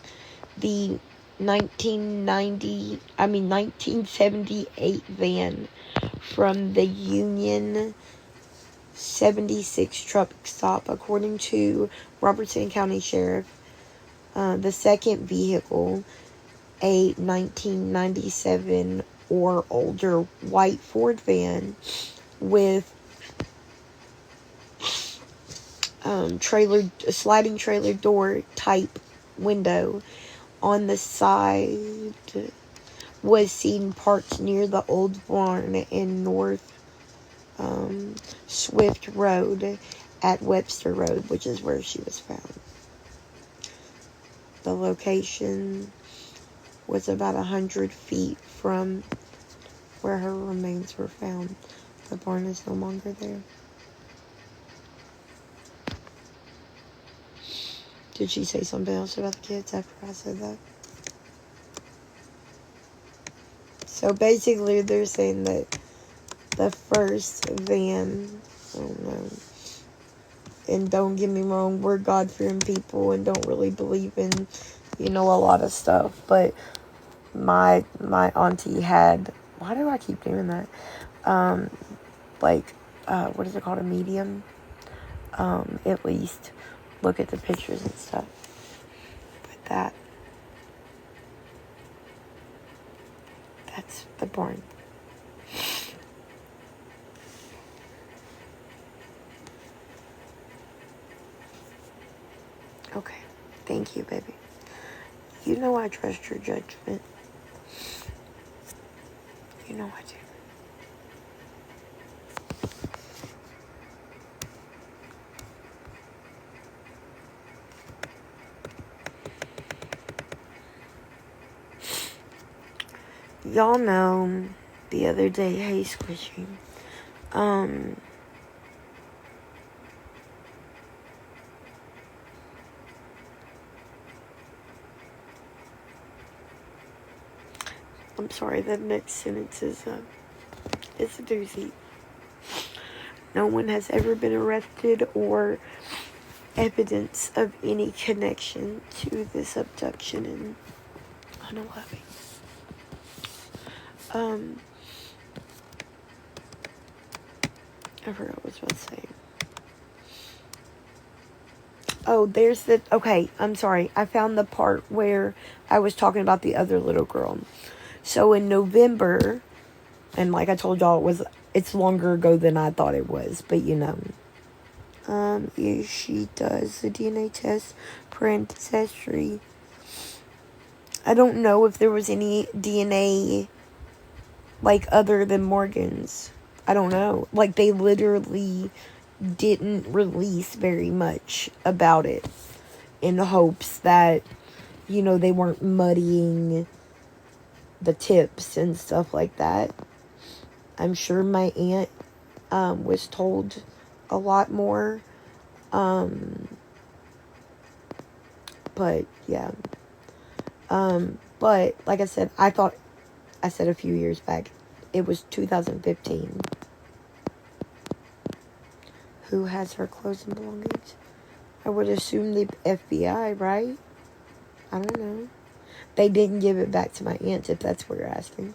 the 1978 van from the Union 76 truck stop. According to Robertson County Sheriff, The second vehicle, a 1997 or older white Ford van with sliding trailer door type window on the side, was seen parked near the old barn in North Swift Road at Webster Road, which is where she was found. The location was about 100 feet from where her remains were found. The barn is no longer there. Did she say something else about the kids after I said that? So basically they're saying that the first van, I don't know, and don't get me wrong, we're God-fearing people and don't really believe in, a lot of stuff, but my auntie had, why do I keep doing that? What is it called, a medium? At least look at the pictures and stuff. But that's the barn. Okay, thank you, baby. You know I trust your judgment. You know I do. Y'all know the other day, hey Squishy, I'm sorry, that next sentence is it's a doozy. No one has ever been arrested or evidence of any connection to this abduction in 9/11. I forgot what I was about to say. Oh, okay, I'm sorry. I found the part where I was talking about the other little girl. So in November, and like I told y'all, it's longer ago than I thought it was, but if she does the DNA test for ancestry. I don't know if there was any DNA, like, other than Morgan's. I don't know. Like, they literally didn't release very much about it in the hopes that, they weren't muddying the tips and stuff like that. I'm sure my aunt was told a lot more. But, yeah. But, like I said, I said a few years back, it was 2015. Who has her clothes and belongings? I would assume the FBI, right? I don't know. They didn't give it back to my aunt, if that's what you're asking.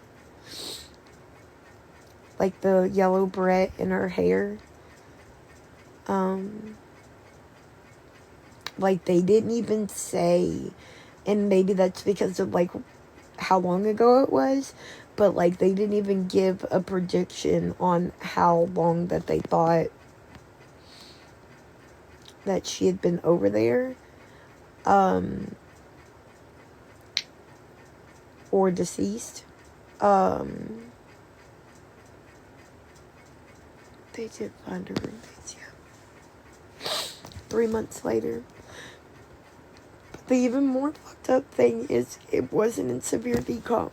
Like the yellow barrette in her hair. Like they didn't even say, and maybe that's because of like how long ago it was, but like they didn't even give a prediction on how long that they thought that she had been over there. Or deceased. They did find her roommates, yeah. 3 months later. But the even more fucked up thing is it wasn't in severe decomp.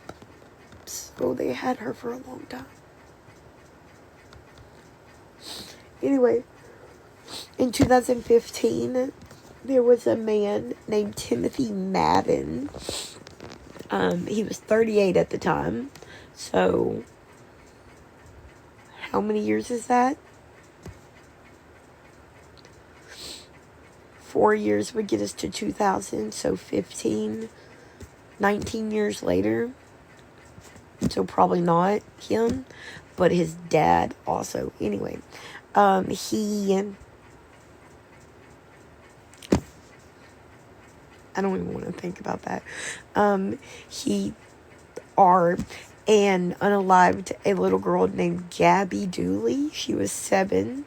So they had her for a long time. Anyway, in 2015, there was a man named Timothy Madden. He was 38 at the time. So, how many years is that? 4 years would get us to 2000. So 19 years later. So probably not him, but his dad also. Anyway, he I don't even want to think about that. He are and unalived a little girl named Gabby Dooley. She was 7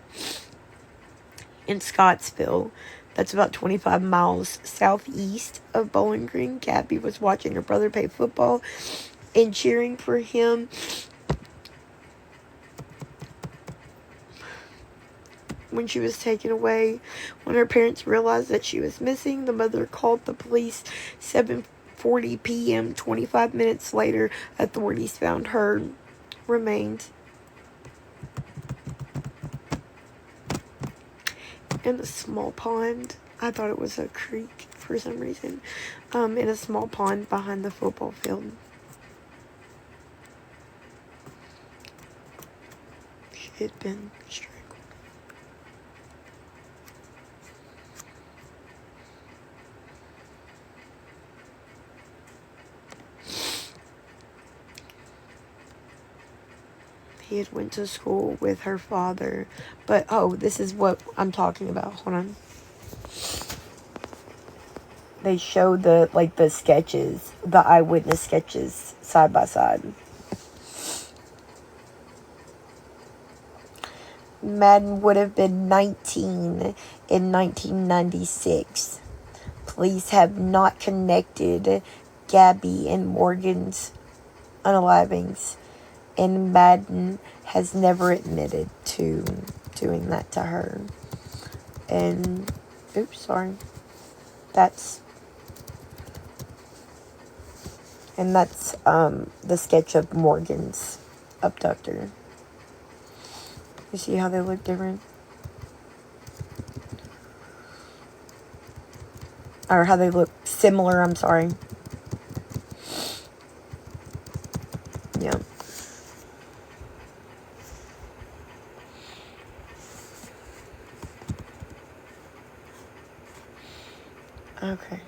in Scottsville. That's about 25 miles southeast of Bowling Green. Gabby was watching her brother play football and cheering for him. When she was taken away, when her parents realized that she was missing, the mother called the police. 7:40 p.m. 25 minutes later, authorities found her remains in a small pond. I thought it was a creek for some reason. In a small pond behind the football field. She had been strangled. He had went to school with her father. But, oh, this is what I'm talking about. Hold on. They show the sketches, the eyewitness sketches, side by side. Madden would have been 19 in 1996. Police have not connected Gabby and Morgan's unalivings, and Madden has never admitted to doing that to her. And, oops, sorry. That's the sketch of Morgan's abductor. You see how they look different? Or how they look similar, I'm sorry. Yeah. Okay.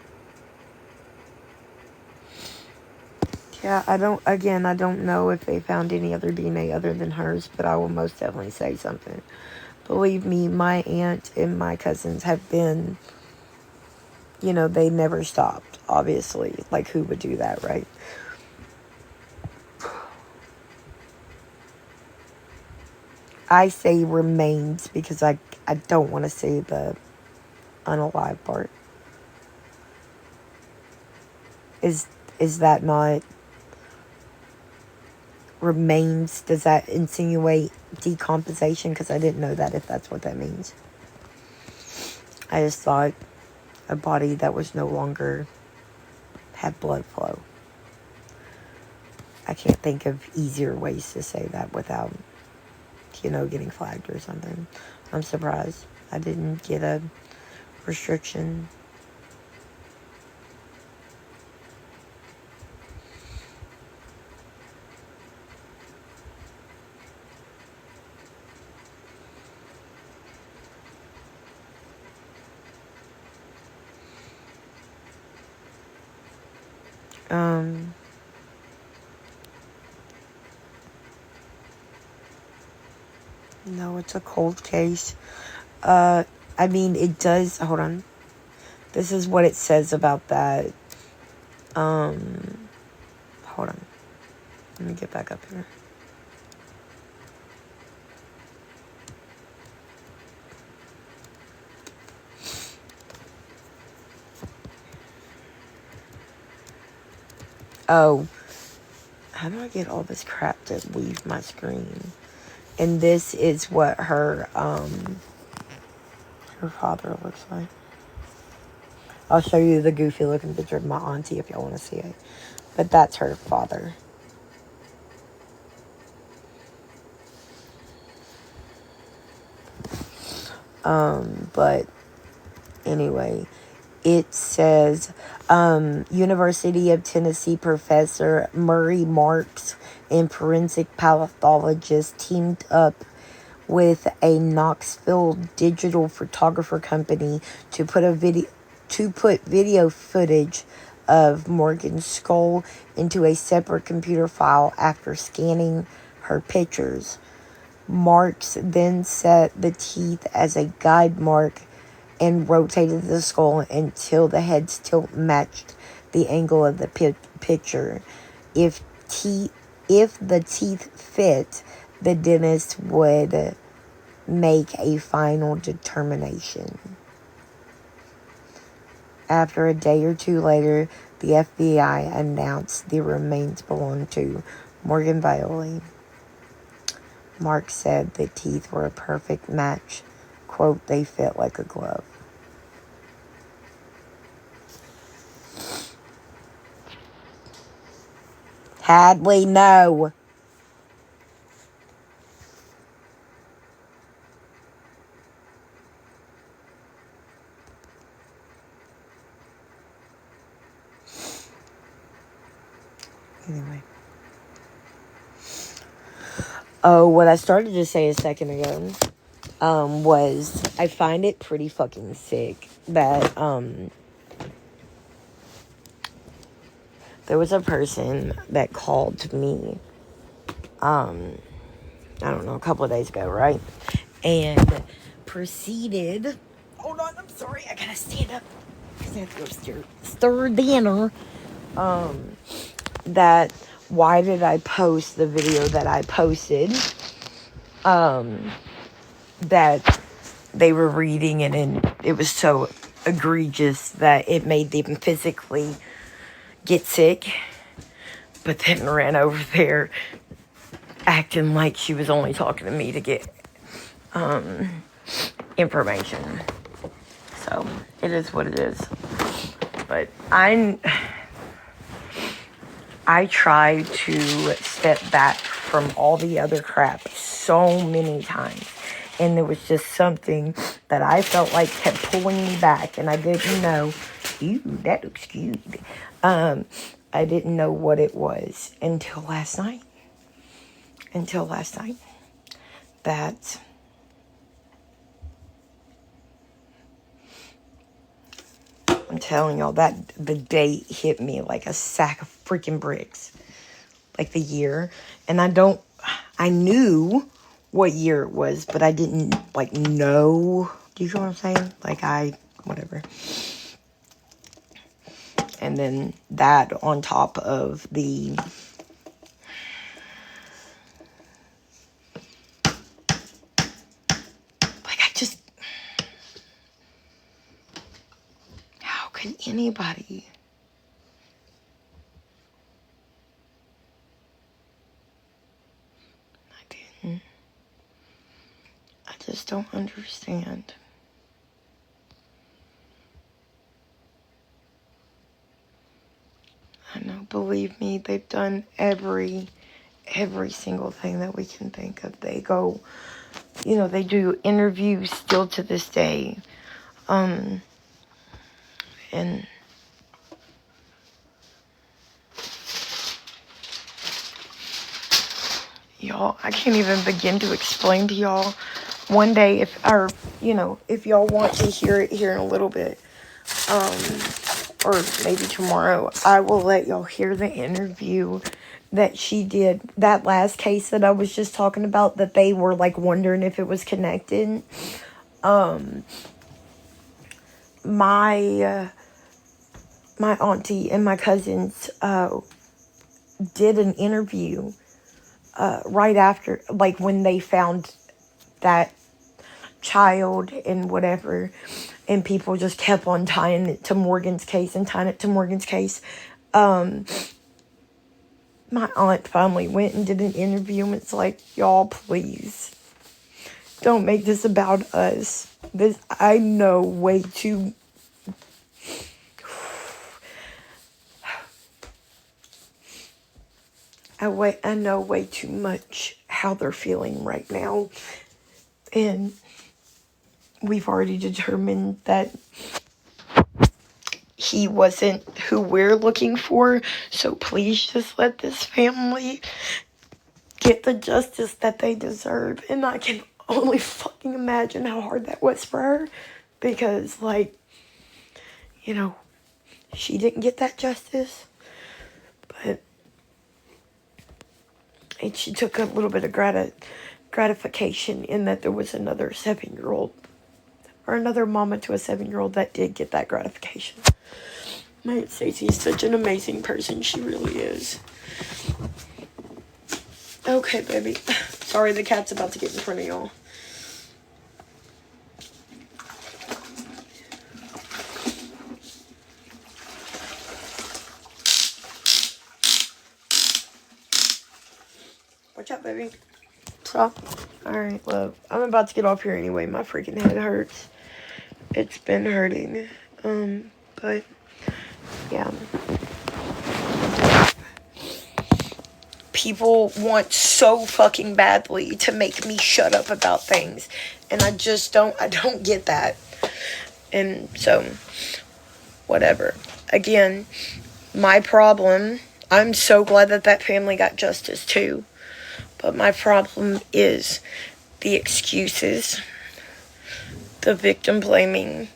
Yeah, I don't know if they found any other DNA other than hers, but I will most definitely say something. Believe me, my aunt and my cousins have been, they never stopped, obviously. Like, who would do that, right? I say remains because I don't want to say the unalive part. Is that not remains? Does that insinuate decomposition? Because I didn't know that, if that's what that means. I just thought a body that was no longer had blood flow. I can't think of easier ways to say that without, getting flagged or something. I'm surprised I didn't get a restriction. No, it's a cold case. It does, hold on. This is what it says about that. Hold on. Let me get back up here. Oh. How do I get all this crap to leave my screen? And this is what her father looks like. I'll show you the goofy looking picture of my auntie if y'all want to see it. But that's her father. But anyway, it says University of Tennessee professor Murray Marks and forensic pathologist teamed up with a Knoxville digital photographer company to put video footage of Morgan's skull into a separate computer file after scanning her pictures. Marks then set the teeth as a guide mark and rotated the skull until the head's tilt matched the angle of the picture. If the teeth fit, the dentist would make a final determination. After a day or two later, the FBI announced the remains belonged to Morgan Bailey. Mark said the teeth were a perfect match. Quote, they fit like a glove. Hadley, no. Anyway. Oh, what I started to say a second ago was I find it pretty fucking sick that there was a person that called me I don't know, a couple of days ago, right? And proceeded... Hold on, I'm sorry, I gotta stand up because I have to go stir dinner. That why did I post the video that I posted? That they were reading and it was so egregious that it made them physically get sick, but then ran over there acting like she was only talking to me to get information. So it is what it is. But I try to step back from all the other crap so many times. And there was just something that I felt like kept pulling me back. And I didn't know, ew, that looks cute. I didn't know what it was until last night. That I'm telling y'all, that the date hit me like a sack of freaking bricks. Like the year. And I knew what year it was, but I didn't like know. Do you know what I'm saying? Like whatever. And then that on top of the how could anybody? I just don't understand. I know, believe me, they've done every single thing that we can think of. They go, they do interviews still to this day. And y'all, I can't even begin to explain to y'all. One day, if y'all want to hear it here in a little bit, or maybe tomorrow, I will let y'all hear the interview that she did. That last case that I was just talking about, that they were like wondering if it was connected. My auntie and my cousins did an interview right after, like when they found that child and whatever, and people just kept on tying it to Morgan's case. My aunt finally went and did an interview, and it's like, y'all, please don't make this about us. I know way too... I know way too much how they're feeling right now. And we've already determined that he wasn't who we're looking for. So please just let this family get the justice that they deserve. And I can only fucking imagine how hard that was for her. Because, she didn't get that justice. But she took a little bit of gratification in that there was another 7-year-old or another mama to a 7-year-old that did get that gratification. My Aunt Stacey is such an amazing person. She really is. Okay, baby. Sorry, the cat's about to get in front of y'all. Watch out, baby. So, alright, love. I'm about to get off here anyway. My freaking head hurts. It's been hurting. But, yeah. People want so fucking badly to make me shut up about things. And I don't get that. And so, whatever. Again, my problem, I'm so glad that family got justice too. But my problem is the excuses, the victim blaming,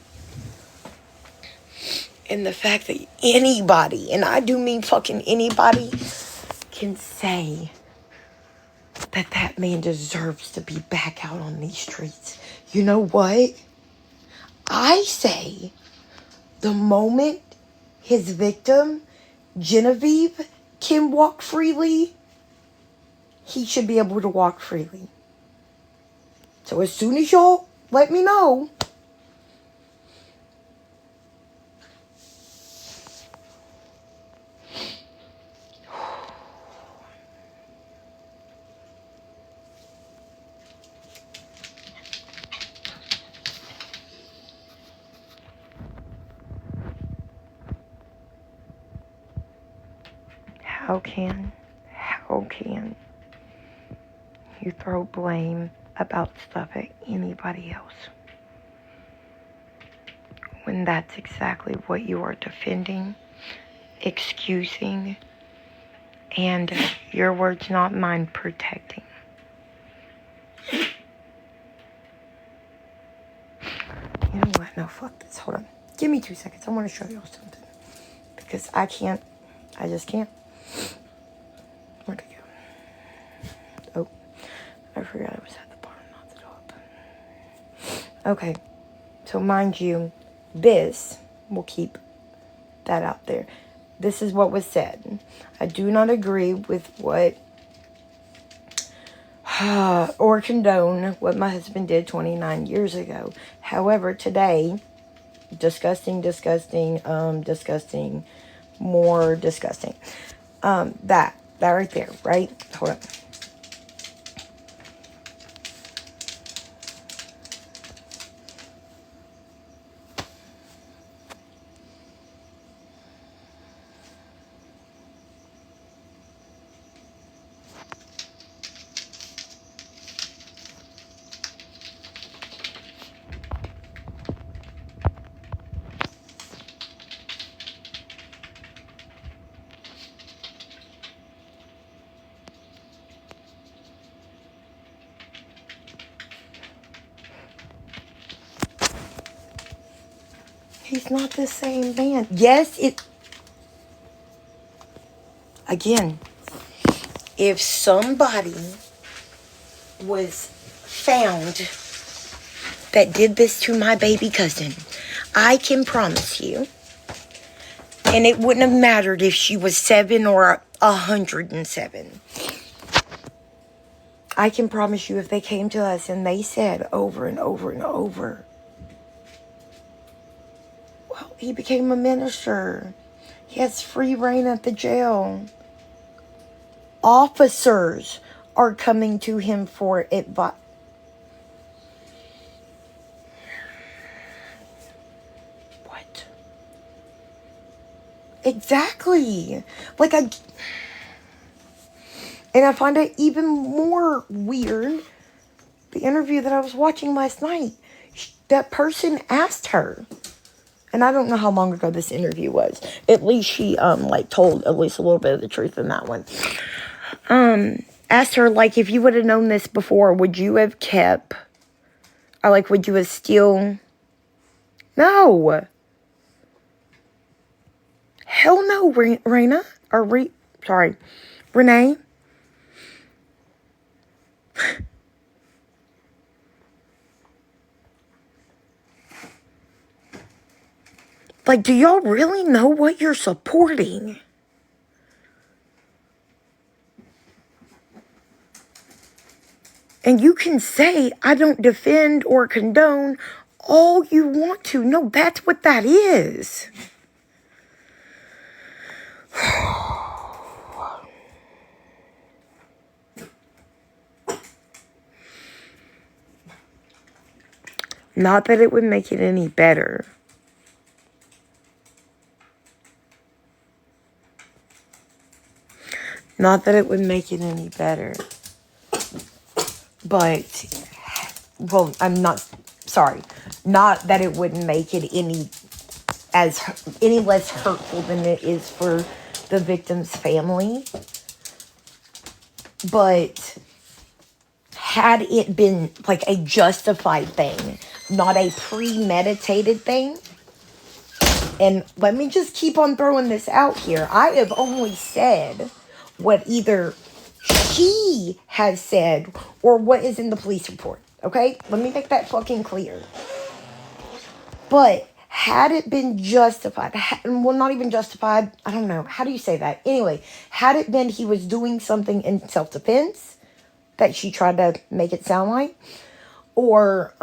and the fact that anybody, and I do mean fucking anybody, can say that man deserves to be back out on these streets. You know what? I say the moment his victim, Genevieve, can walk freely, he should be able to walk freely. So as soon as y'all let me know. How can you throw blame about stuff at anybody else when that's exactly what you are defending, excusing, and your words, not mine, protecting? You know what? No, fuck this. Hold on. Give me 2 seconds. I want to show y'all something. Because I just can't. Where'd it go? Oh, I forgot I was at the bottom, not the top. Okay, so mind you, this, we'll keep that out there. This is what was said. I do not agree with what, or condone what my husband did 29 years ago. However, today, disgusting, more disgusting. That right there, right? Hold up. He's not the same man. Yes, again, if somebody was found that did this to my baby cousin, I can promise you, and it wouldn't have mattered if she was 7 or 107. I can promise you, if they came to us and they said over and over and over, well, he became a minister. He has free reign at the jail. Officers are coming to him for advice. What? Exactly. And I find it even more weird, the interview that I was watching last night. That person asked her, and I don't know how long ago this interview was. At least she, told at least a little bit of the truth in that one. Asked her, if you would have known this before, would you have kept, or, would you have still, no. Hell no, Renee. Like, do y'all really know what you're supporting? And you can say, I don't defend or condone all you want to. No, that's what that is. Not that it would make it any better. Not that it would make it any better. But, well, I'm not, sorry. Not that it wouldn't make it any less hurtful than it is for the victim's family. But had it been like a justified thing, not a premeditated thing. And let me just keep on throwing this out here. I have only said what either she has said or what is in the police report. Okay? Let me make that fucking clear. But had it been justified, well, not even justified, I don't know. How do you say that? Anyway, had it been he was doing something in self-defense that she tried to make it sound like, or